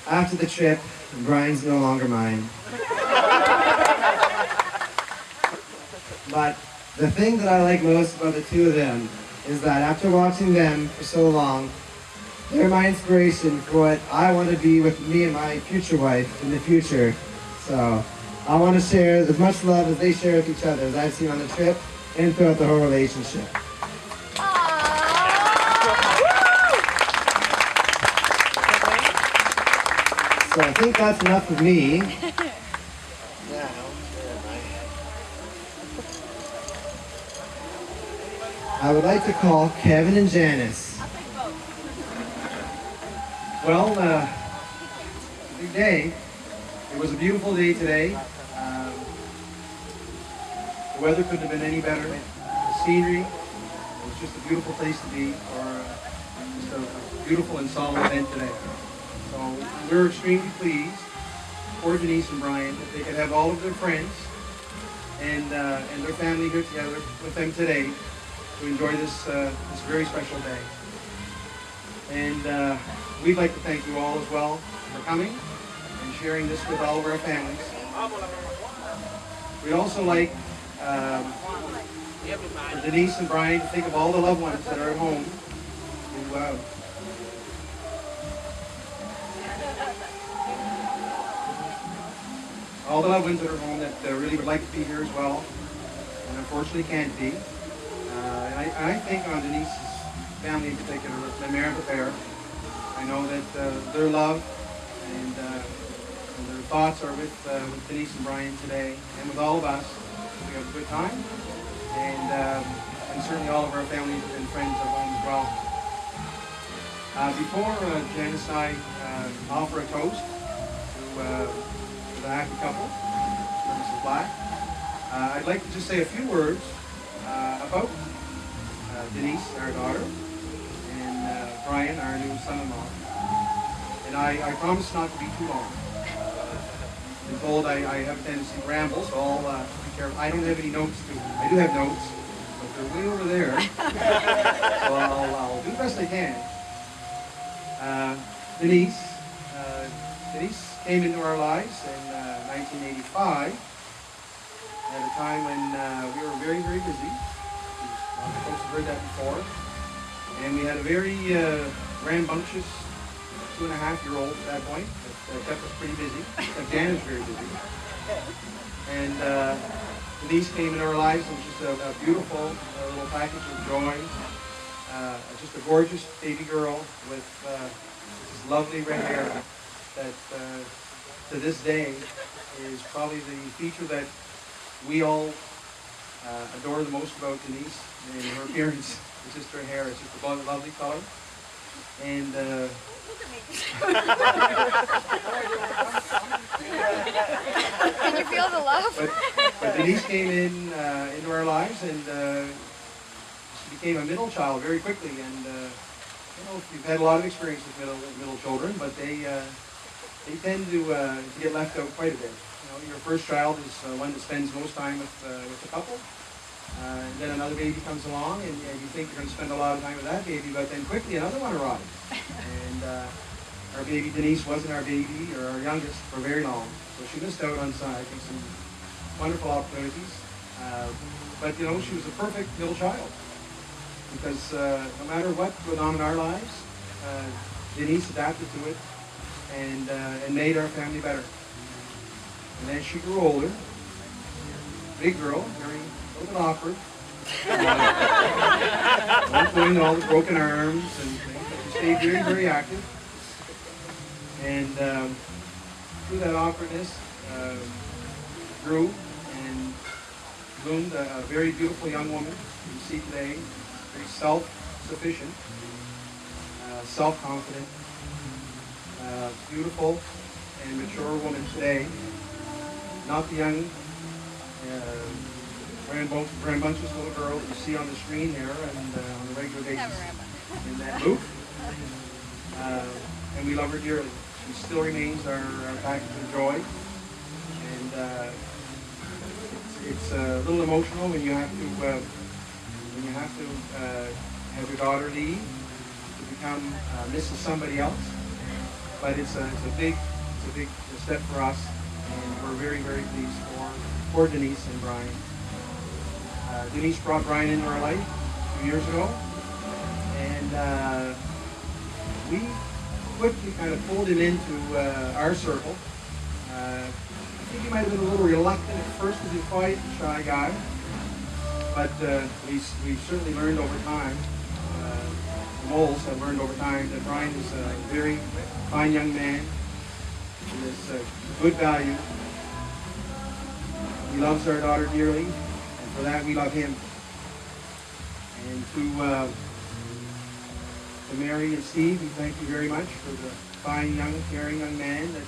after the trip, Brian's no longer mine. But the thing that I like most about the two of them is that after watching them for so long, they're my inspiration for what I want to be with me and my future wife in the future. So I want to share as much love as they share with each other as I've seen on the trip and throughout the whole relationship. So I think that's enough of me. Now, I would like to call Kevin and Janice. Well, big day. It was a beautiful day today. The weather couldn't have been any better. The scenery, it was just a beautiful place to be for just a beautiful and solemn event today. So we're extremely pleased for Denise and Brian that they could have all of their friends and their family here together with them today to enjoy this very special day. And we'd like to thank you all as well for coming and sharing this with all of our families. We'd also like for Denise and Brian to think of all the loved ones that are at home who all the loved ones that are home that really would like to be here as well, and unfortunately can't be. And I think on Denise's family in particular, the mayor of the fair. I know that their love and their thoughts are with Denise and Brian today, and with all of us. We have a good time, and certainly all of our families and friends at home as well. Before Janice and I offer a toast to the happy couple, Mrs. Black, I'd like to just say a few words about Denise, our daughter, and Brian, our new son-in-law. And I promise not to be too long. I'm told I have a tendency to ramble, so I'll be careful. I don't have any notes too. I do have notes, but they're way over there. So I'll do the best I can. Denise came into our lives in 1985 at a time when we were very, very busy. Folks have heard that before. And we had a very rambunctious 2.5-year-old at that point that kept us pretty busy. Dan is very busy. And Denise came into our lives and was just a beautiful little package of joy. Just a gorgeous baby girl with this lovely red hair that to this day is probably the feature that we all adore the most about Denise and her appearance. It's just her hair. It's just a lovely color. And can you feel the love? But Denise came into our lives, and she became a middle child very quickly. And we've had a lot of experience with middle children, but they tend to get left out quite a bit. Your first child is one that spends most time with the couple. And then another baby comes along, and you think you're going to spend a lot of time with that baby, but then quickly another one arrives. And our baby Denise wasn't our baby or our youngest for very long, so she missed out on some wonderful opportunities. But she was a perfect middle child because no matter what went on in our lives, Denise adapted to it and made our family better. And then she grew older, big girl, a little bit awkward. Going all the broken arms and things, but she stayed very, very active. And through that awkwardness, grew and bloomed a very beautiful young woman you see today, very self-sufficient, self-confident, beautiful and mature woman today. Not the young rambunctious little girl that you see on the screen here and on a regular basis in that booth. And we love her dearly. She still remains our package of joy. And it's a little emotional when you have to have your daughter leave to become Mrs. somebody else. but it's a big step for us, and we're very, very pleased for Denise and Brian. Denise brought Brian into our life a few years ago, and we quickly kind of pulled him into our circle. I think he might have been a little reluctant at first because he's quite a shy guy, but we've certainly learned over time, the moles have learned over time that Brian is a very fine young man with good value. He loves our daughter dearly, and for that we love him. And to Mary and Steve, we thank you very much for the fine, young, caring young man that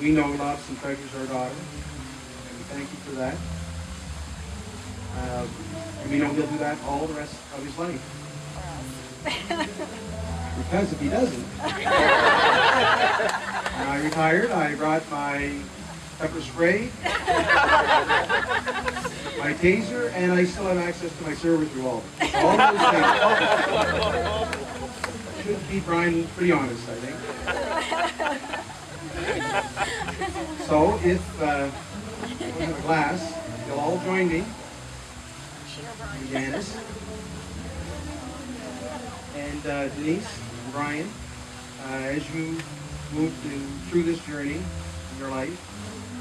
we know loves and treasures our daughter. And we thank you for that. And we know he'll do that all the rest of his life. Because if he doesn't, when I retired, I brought my pepper spray, my taser, and I still have access to my server's revolver. All those things should keep Brian pretty honest, I think. So if we have a glass, you'll all join me, Janice, and Denise, and Brian, as you move through this journey in your life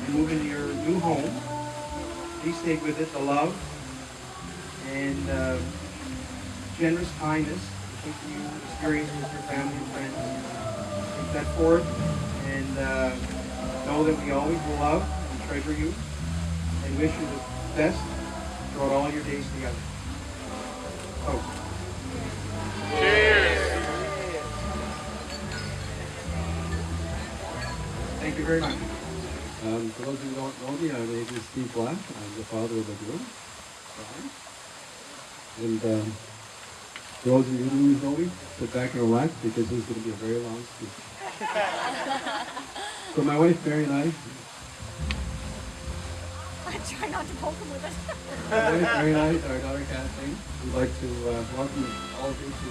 and move into your new home. Please take with it the love and generous kindness that you experience with your family and friends. Take that forward and know that we always will love and treasure you and wish you the best throughout all your days together. Toast. Cheers! Thank you very much. For those who don't know me, my name is Steve Black. I'm the father of the groom, Brian. And for those of you who know me, sit back and relax because this is going to be a very long speech. So my wife Mary and I try not to poke him with it. my wife Mary and I, our daughter Kathleen, would like to welcome all of you to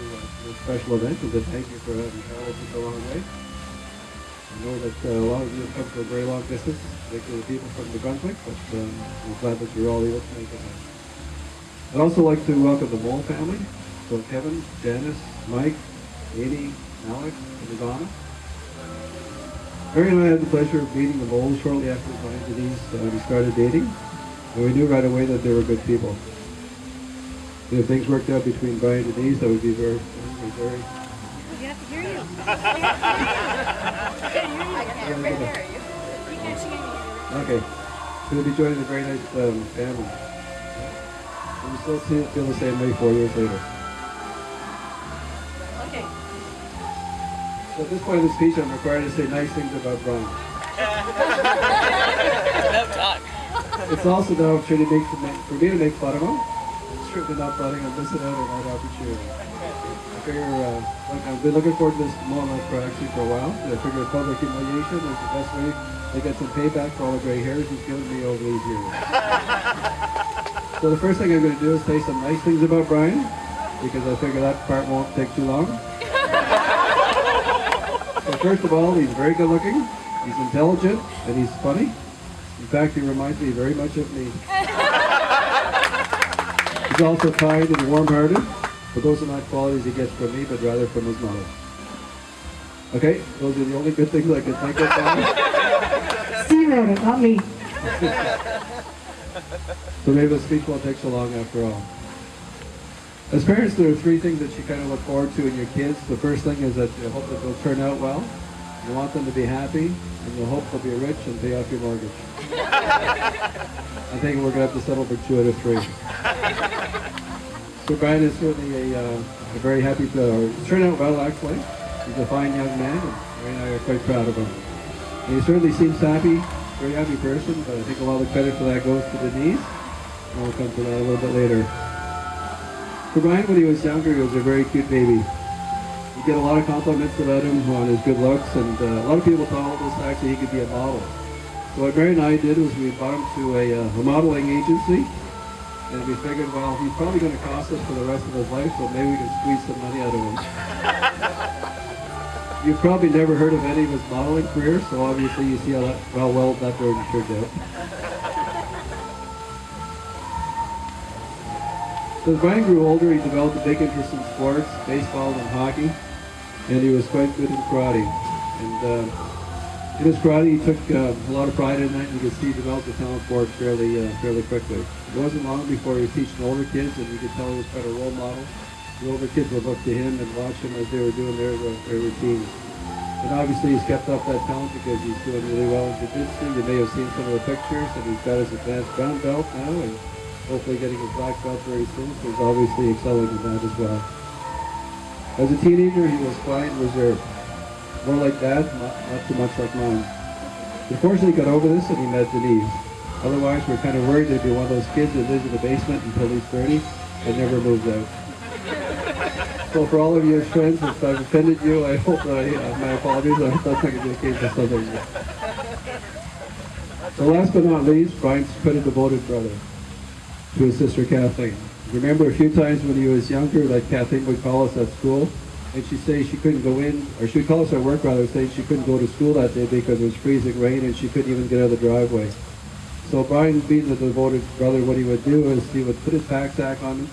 this special event and to thank you for having traveled such a long way. I know that a lot of you have come from a very long distance, particularly the people from New Brunswick, but we're glad that you're all able to make it. I'd also like to welcome the Mole family, so Kevin, Janice, Mike, Amy, Alex, and Donna. Mary and I had the pleasure of meeting the Moles shortly after Brian and Denise we started dating, and we knew right away that they were good people. And if things worked out between Brian and Denise, that would be very. We have to hear you. I can't hear you. You can't see anything. Okay. Going to be joining a very nice family. And we still feel the same way 4 years later. Okay. So at this point in the speech, I'm required to say nice things about Brian. No talk. It's also now an opportunity for me to make fun of him. It's certainly not funny. I'm missing out on that opportunity. I figure, I've been looking forward to this moment for a while. I figure public humiliation is the best way to get some payback for all the gray hairs he's given me over these years. So the first thing I'm going to do is say some nice things about Brian, because I figure that part won't take too long. So first of all, he's very good looking, he's intelligent, and he's funny. In fact, he reminds me very much of me. He's also kind and warm-hearted. But those are not qualities he gets from me, but rather from his mother. Okay, those are the only good things I can think of now. Steve wrote it, not me. So maybe the speech won't take so long after all. As parents, there are three things that you kind of look forward to in your kids. The first thing is that you hope that they'll turn out well. You want them to be happy, and you hope they'll be rich and pay off your mortgage. I think we're going to have to settle for 2 out of 3. So Brian is certainly a very happy to turn out well, actually. He's a fine young man, and Mary and I are quite proud of him. And he certainly seems happy, very happy person, but I think a lot of the credit for that goes to Denise, and we'll come to that a little bit later. For Brian, when he was younger, he was a very cute baby. You get a lot of compliments about him on his good looks, and a lot of people told us actually he could be a model. So what Mary and I did was we brought him to a modeling agency. And we figured, well, he's probably going to cost us for the rest of his life, so maybe we can squeeze some money out of him. You've probably never heard of any of his modeling career, so obviously you see how well that burden turned out. So as Brian grew older, he developed a big interest in sports, baseball and hockey, and he was quite good in karate. And in his karate, he took a lot of pride in it, and you could see he developed a talent for it fairly quickly. It wasn't long before he was teaching older kids, and you could tell he was quite a role model. The older kids would look to him and watch him as they were doing their routines. And obviously he's kept up that talent because he's doing really well in jiu-jitsu. You may have seen some of the pictures, and he's got his advanced brown belt now, and hopefully getting his black belt very soon, so he's obviously excelling in that as well. As a teenager, he was quiet and reserved. More like Dad, not too much like Mom. Unfortunately, he got over this and he met Denise. Otherwise, we're kind of worried he'd be one of those kids that lives in the basement until he's 30 and never moves out. So for all of you as friends, if I've offended you, I hope my apologies. I hope that's not going to be the case with something. So last but not least, Brian's quite a devoted brother to his sister Kathleen. Remember a few times when he was younger that Kathleen would call us at school, and she'd say she couldn't go in, or she would call us at work rather, saying she couldn't go to school that day because it was freezing rain and she couldn't even get out of the driveway. So Brian, being the devoted brother, what he would do is he would put his pack sack on